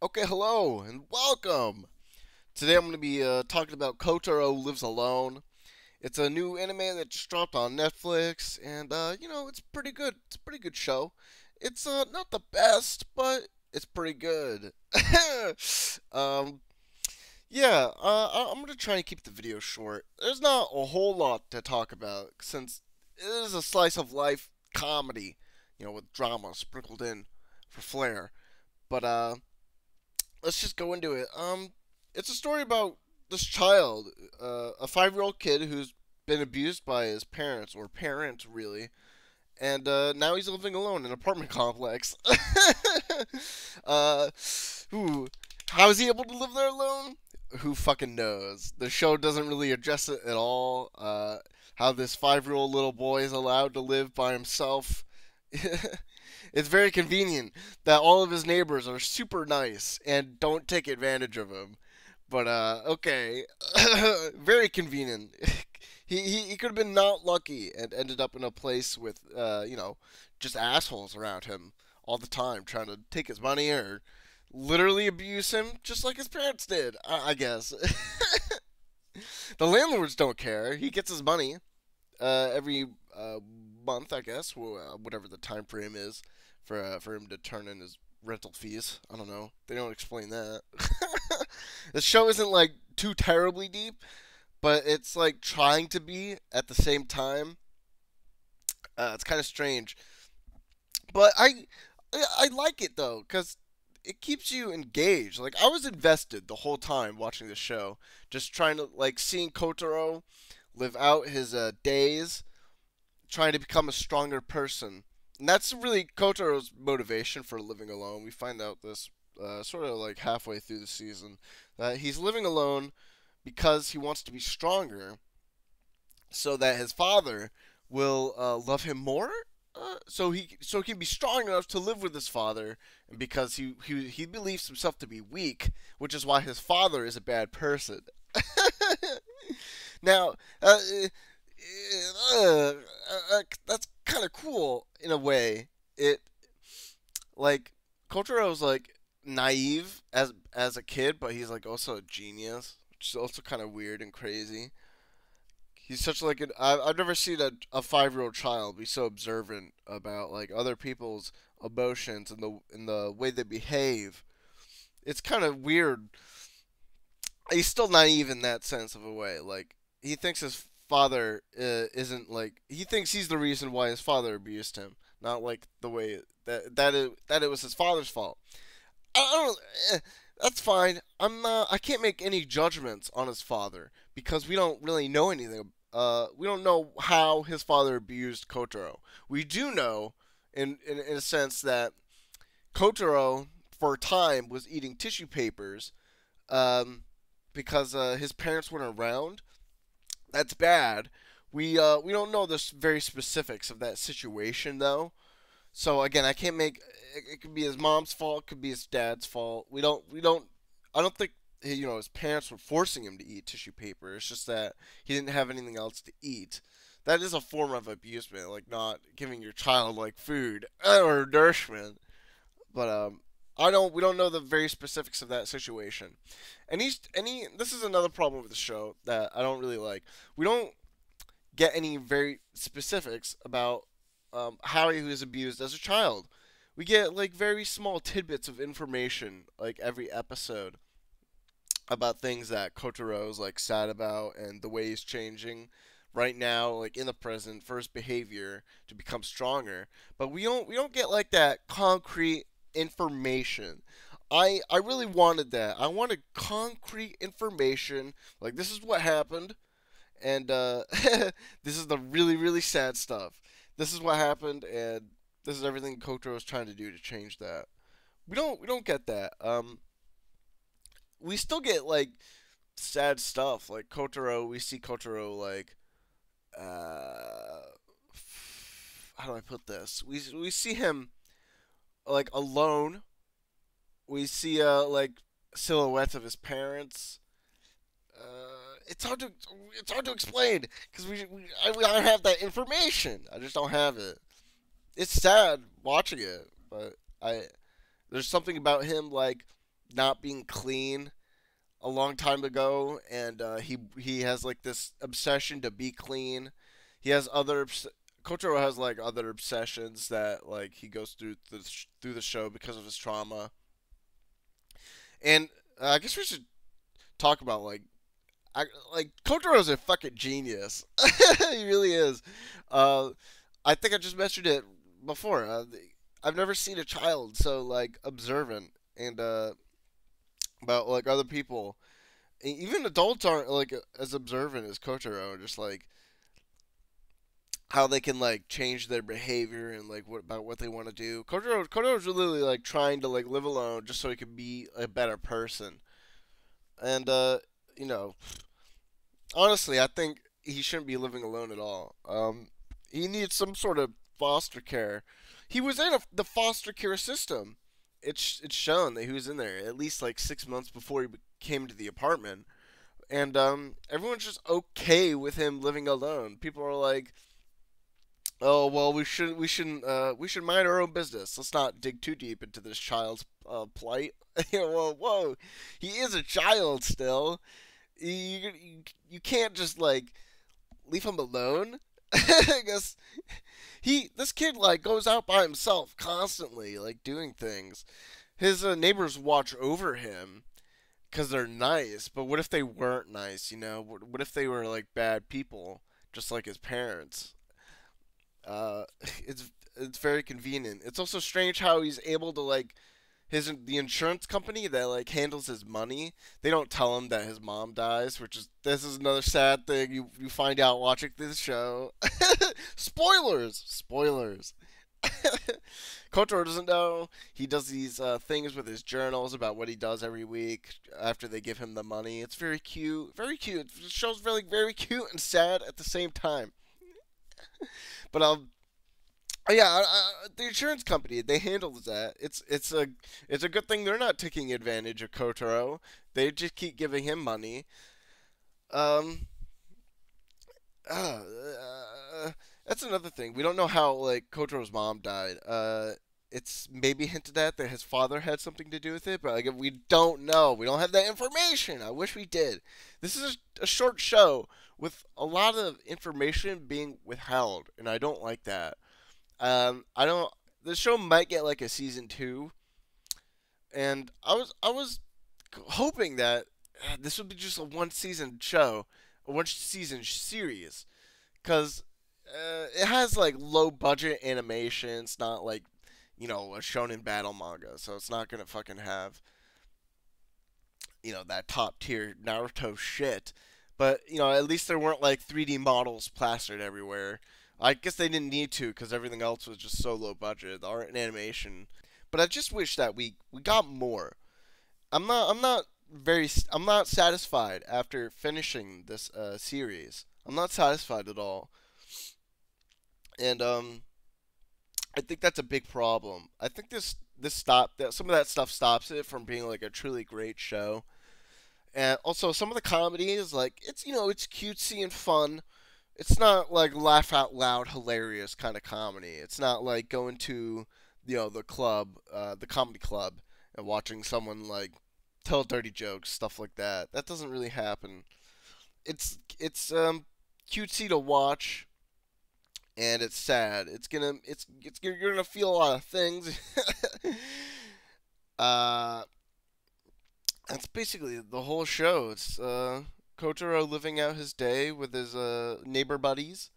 Okay, hello and welcome. Today I'm going to be talking about Kotaro Lives Alone. It's a new anime that just dropped on Netflix, and it's pretty good. It's a pretty good show. It's not the best, but it's pretty good. um, I'm going to try and keep the video short. There's not a whole lot to talk about since it is a slice of life comedy, with drama sprinkled in for flair. But let's just go into it. It's a story about this child, a 5-year-old kid who's been abused by his parents or parent really, and now he's living alone in an apartment complex. uh, who? How is he able to live there alone? Who fucking knows? The show doesn't really address it at all. How this 5-year-old little boy is allowed to live by himself. It's very convenient that all of his neighbors are super nice and don't take advantage of him. But okay, very convenient. He could have been not lucky and ended up in a place with just assholes around him all the time trying to take his money or literally abuse him just like his parents did. I guess. The landlords don't care. He gets his money every month, I guess, whatever the time frame is for him to turn in his rental fees. I don't know. They don't explain that. The show isn't like too terribly deep, but it's like trying to be at the same time. It's kind of strange, but I like it though because it keeps you engaged. Like I was invested the whole time watching the show, just trying to like seeing Kotaro live out his days trying to become a stronger person. And that's really Kotaro's motivation for living alone. We find out this sort of like halfway through the season that he's living alone because he wants to be stronger so that his father will love him more. So he can be strong enough to live with his father, and because he believes himself to be weak, which is why his father is a bad person. Now, that's kind of cool in a way. It like Kotaro's like naive as a kid, but he's like also a genius, which is also kind of weird and crazy. He's such like I've never seen a 5-year-old child be so observant about like other people's emotions and the way they behave. It's kind of weird. He's still naive in that sense of a way. Like he thinks his father isn't like he thinks he's the reason why his father abused him, not like the way that it was his father's fault. I don't. That's fine. I can't make any judgments on his father because we don't really know anything. We don't know how his father abused Kotaro. We do know, in a sense, that Kotaro for a time was eating tissue papers, um, because his parents weren't around. That's bad. We don't know the very specifics of that situation though. So again, I can't make it could be his mom's fault, it could be his dad's fault. We don't I don't think his parents were forcing him to eat tissue paper. It's just that he didn't have anything else to eat. That is a form of abusement, like not giving your child like food or nourishment. But I don't we don't know the very specifics of that situation. And this is another problem with the show that I don't really like. We don't get any very specifics about how he was abused as a child. We get like very small tidbits of information like every episode about things that Kotaro's like sad about and the way he's changing right now, like in the present, for his behavior to become stronger. But we don't get like that concrete information. I really wanted that. I wanted concrete information. Like this is what happened, and this is the really really sad stuff. This is what happened, and this is everything Kotaro is trying to do to change that. We don't get that. We still get like sad stuff like Kotaro. We see Kotaro like uh, how do I put this? We see him like alone. We see like silhouettes of his parents. It's hard to explain because we don't have that information. I just don't have it. It's sad watching it, but I there's something about him like not being clean a long time ago, and he has like this obsession to be clean. He has Kotaro has like other obsessions that like he goes through the show because of his trauma. And I guess we should talk about like Kotaro's a fucking genius. He really is. Uh, I think I just mentioned it before. I've never seen a child so like observant and about like other people. Even adults aren't like as observant as Kotaro. Just like how they can like change their behavior and like what about what they want to do. Kotaro's really like trying to like live alone just so he can be a better person. And you know, honestly, I think he shouldn't be living alone at all. He needs some sort of foster care. He was in the foster care system. It's shown that he was in there at least like 6 months before he came to the apartment, and everyone's just okay with him living alone. People are like, "Oh well, we should mind our own business. Let's not dig too deep into this child's plight." Well, whoa, he is a child still. You can't just like leave him alone. I guess this kid like goes out by himself constantly, like doing things. His neighbors watch over him because they're nice. But what if they weren't nice? You know, what if they were like bad people, just like his parents? Uh, it's very convenient. It's also strange how he's able to like the insurance company that like handles his money. They don't tell him that his mom dies, which is this is another sad thing you find out watching this show. Spoilers, spoilers. Kotaro doesn't know. He does these things with his journals about what he does every week after they give him the money. It's very cute, very cute. The show's really very cute and sad at the same time. But oh, yeah, the insurance company they handles that. It's a good thing they're not taking advantage of Kotaro. They just keep giving him money. Um, uh, that's another thing. We don't know how like Kotaro's mom died. It's maybe hinted at that his father had something to do with it, but like we don't know. We don't have that information. I wish we did. This is a short show with a lot of information being withheld, and I don't like that. I don't. The show might get like a season two, and I was hoping that this would be just a one season show, a one season series, because it has like low budget animation. It's not like a shonen battle manga, so it's not gonna fucking have that top tier Naruto shit. But at least there weren't like 3D models plastered everywhere. I guess they didn't need to because everything else was just so low budget, the art and animation. But I just wish that we got more. I'm not satisfied after finishing this series. I'm not satisfied at all, and I think that's a big problem. I think this stop that some of that stuff stops it from being like a truly great show. And also some of the comedy is like it's cutesy and fun. It's not like laugh out loud hilarious kind of comedy. It's not like going to the club, the comedy club, and watching someone like tell dirty jokes, stuff like that. That doesn't really happen. It's cutesy to watch, and it's sad. You're gonna feel a lot of things. uh, that's basically the whole show. It's Kotaro living out his day with his neighbor buddies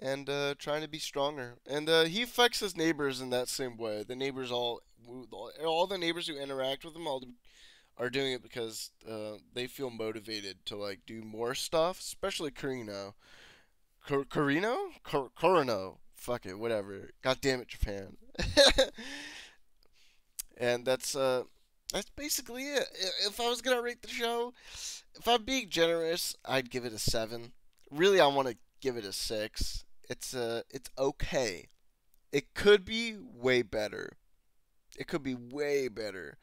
and trying to be stronger. And he affects his neighbors in that same way. The neighbors all the neighbors who interact with him all are doing it because they feel motivated to like do more stuff, especially Kurino. Kurino? Fuck it, whatever. God damn it, Japan. And that's basically it. If I was gonna rate the show, if I'm being generous, I'd give it a 7. Really, I want to give it a 6. It's okay. It could be way better. It could be way better.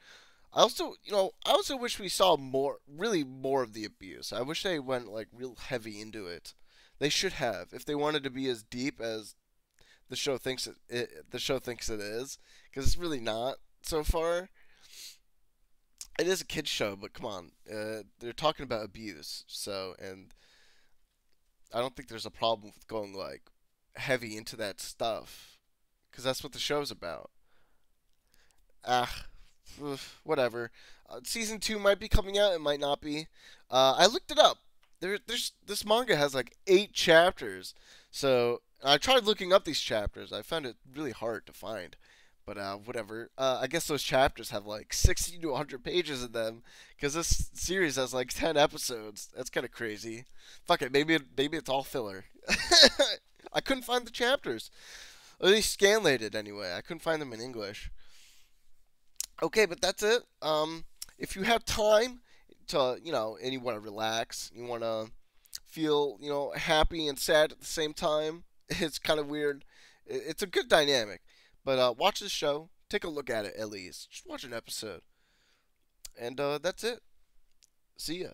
I also wish we saw more, really more of the abuse. I wish they went like real heavy into it. They should have, if they wanted to be as deep as the show thinks it is, because it's really not so far. it is a kids show, but come on, they're talking about abuse, so and I don't think there's a problem with going like heavy into that stuff because that's what the show's about. Ah, whatever. Season 2 might be coming out. It might not be. I looked it up. There's this manga has like 8 chapters. So I tried looking up these chapters. I found it really hard to find. But whatever. I guess those chapters have like 60 to 100 pages in them because this series has like 10 episodes. That's kind of crazy. Fuck it. Maybe it's all filler. I couldn't find the chapters. At least scanlated anyway. I couldn't find them in English. Okay, but that's it. If you have time to, and you want to relax, you want to feel, happy and sad at the same time, it's kind of weird. It's a good dynamic. But watch this show. Take a look at it at least. Just watch an episode. And that's it. See ya.